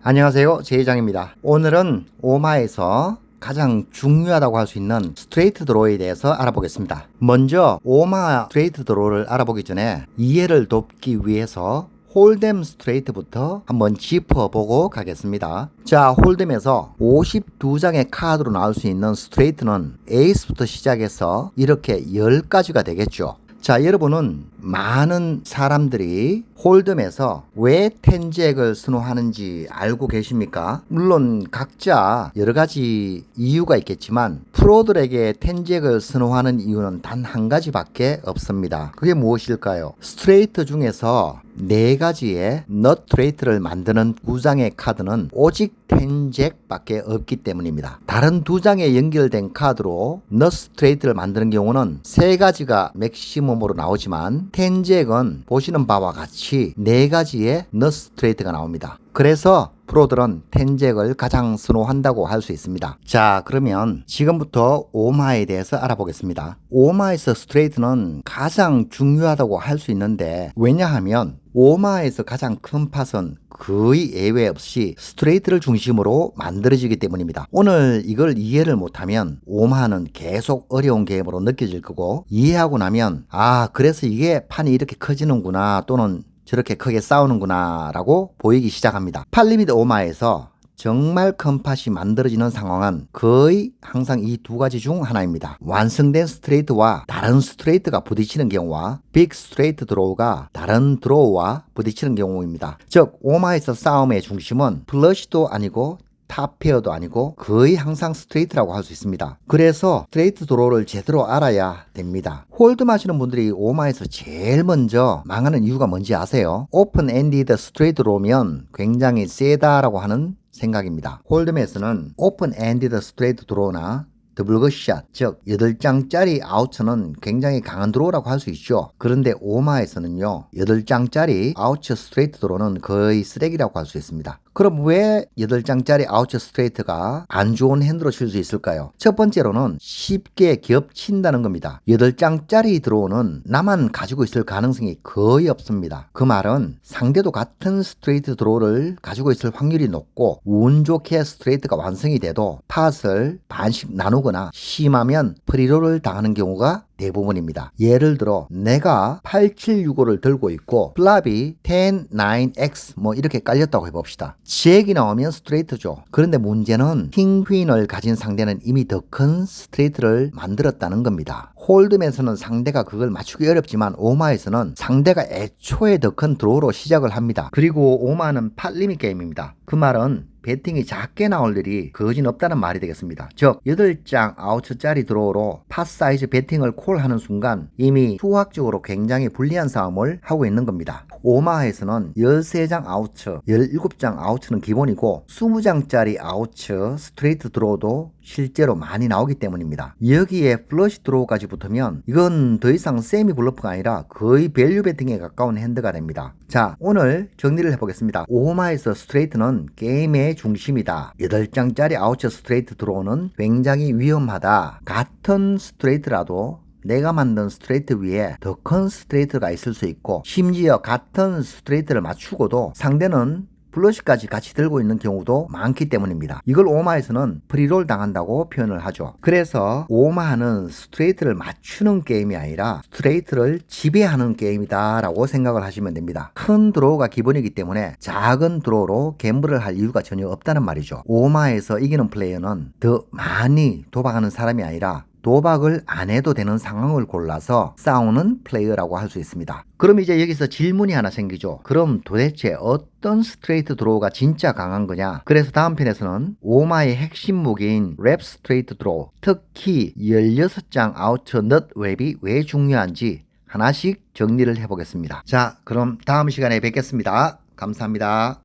안녕하세요, 제이장입니다. 오늘은 오마에서 가장 중요하다고 할 수 있는 스트레이트 드로우에 대해서 알아보겠습니다. 먼저 오마 스트레이트 드로우를 알아보기 전에 이해를 돕기 위해서 홀뎀 스트레이트부터 한번 짚어보고 가겠습니다. 자, 홀뎀에서 52장의 카드로 나올 수 있는 스트레이트는 에이스부터 시작해서 이렇게 10가지가 되겠죠. 자, 여러분은 많은 사람들이 홀덤에서 왜 텐잭을 선호하는지 알고 계십니까? 물론 각자 여러 가지 이유가 있겠지만 프로들에게 텐잭을 선호하는 이유는 단 한 가지밖에 없습니다. 그게 무엇일까요? 스트레이트 중에서 4가지의 넛 트레이트를 만드는 2장의 카드는 오직 텐잭밖에 없기 때문입니다. 다른 2장에 연결된 카드로 넛 스트레이트를 만드는 경우는 3가지가 맥시멈으로 나오지만 텐잭은 보시는 바와 같이 4가지의 넛 스트레이트가 나옵니다. 그래서 프로들은 텐잭을 가장 선호한다고 할 수 있습니다. 자, 그러면 지금부터 오마에 대해서 알아보겠습니다. 오마에서 스트레이트는 가장 중요하다고 할 수 있는데, 왜냐하면 오마에서 가장 큰 팟은 거의 예외 없이 스트레이트를 중심으로 만들어지기 때문입니다. 오늘 이걸 이해를 못하면 오마는 계속 어려운 게임으로 느껴질 거고, 이해하고 나면 그래서 이게 판이 이렇게 커지는구나, 또는 저렇게 크게 싸우는구나 라고 보이기 시작합니다. 팔리미드 오마에서 정말 큰 팟이 만들어지는 상황은 거의 항상 이 2가지 중 하나입니다. 완성된 스트레이트와 다른 스트레이트가 부딪히는 경우와 빅 스트레이트 드로우가 다른 드로우와 부딪히는 경우입니다. 즉 오마에서 싸움의 중심은 플러시도 아니고 탑페어도 아니고 거의 항상 스트레이트라고 할 수 있습니다. 그래서 스트레이트 드로우를 제대로 알아야 됩니다. 홀드 마시는 분들이 오마에서 제일 먼저 망하는 이유가 뭔지 아세요? 오픈 엔디드 스트레이트 드로우면 굉장히 세다라고 하는 생각입니다. 홀드에서는 오픈 엔디드 스트레이트 드로우나 더블것샷, 즉 8장짜리 아우처는 굉장히 강한 드로우라고 할 수 있죠. 그런데 오마에서는요 8장짜리 아우처 스트레이트 드로우는 거의 쓰레기라고 할 수 있습니다. 그럼 왜 8장짜리 아우처 스트레이트가 안 좋은 핸드로 칠 수 있을까요? 첫 번째로는 쉽게 겹친다는 겁니다. 8장짜리 드로우는 나만 가지고 있을 가능성이 거의 없습니다. 그 말은 상대도 같은 스트레이트 드로우를 가지고 있을 확률이 높고 운 좋게 스트레이트가 완성이 돼도 팟을 반씩 나누거나 심하면 프리롤을 당하는 경우가 대부분입니다. 예를 들어 내가 8765를 들고 있고 플랍이 10, 9, X 이렇게 깔렸다고 해봅시다. 잭이 나오면 스트레이트죠. 그런데 문제는 킹, 퀸을 가진 상대는 이미 더 큰 스트레이트를 만들었다는 겁니다. 홀드맨에서는 상대가 그걸 맞추기 어렵지만 오마에서는 상대가 애초에 더 큰 드로우로 시작을 합니다. 그리고 오마는 팟 리밋 게임입니다. 그 말은 배팅이 작게 나올 일이 거진 없다는 말이 되겠습니다. 즉 8장 아우처짜리 드로우로 팟 사이즈 배팅을 콜하는 순간 이미 수학적으로 굉장히 불리한 싸움을 하고 있는 겁니다. 오마에서는 13장 아우처, 17장 아우처는 기본이고 20장짜리 아우처 스트레이트 드로우도 실제로 많이 나오기 때문입니다. 여기에 플러시 드로우까지 붙으면 이건 더 이상 세미 블러프가 아니라 거의 밸류 배팅에 가까운 핸드가 됩니다. 자, 오늘 정리를 해보겠습니다. 오마에서 스트레이트는 게임의 중심이다. 8장짜리 아우처 스트레이트 드로우는 굉장히 위험하다. 같은 스트레이트라도 내가 만든 스트레이트 위에 더 큰 스트레이트가 있을 수 있고 심지어 같은 스트레이트를 맞추고도 상대는 플러시까지 같이 들고 있는 경우도 많기 때문입니다. 이걸 오마에서는 프리롤 당한다고 표현을 하죠. 그래서 오마는 스트레이트를 맞추는 게임이 아니라 스트레이트를 지배하는 게임이다 라고 생각을 하시면 됩니다. 큰 드로우가 기본이기 때문에 작은 드로우로 갬블을 할 이유가 전혀 없다는 말이죠. 오마에서 이기는 플레이어는 더 많이 도박하는 사람이 아니라 도박을 안 해도 되는 상황을 골라서 싸우는 플레이어라고 할 수 있습니다. 그럼 이제 여기서 질문이 하나 생기죠. 그럼 도대체 어떤 스트레이트 드로우가 진짜 강한 거냐? 그래서 다음 편에서는 오마의 핵심 무기인 랩 스트레이트 드로우, 특히 16장 아우처 넛 웹이 왜 중요한지 하나씩 정리를 해보겠습니다. 자, 그럼 다음 시간에 뵙겠습니다. 감사합니다.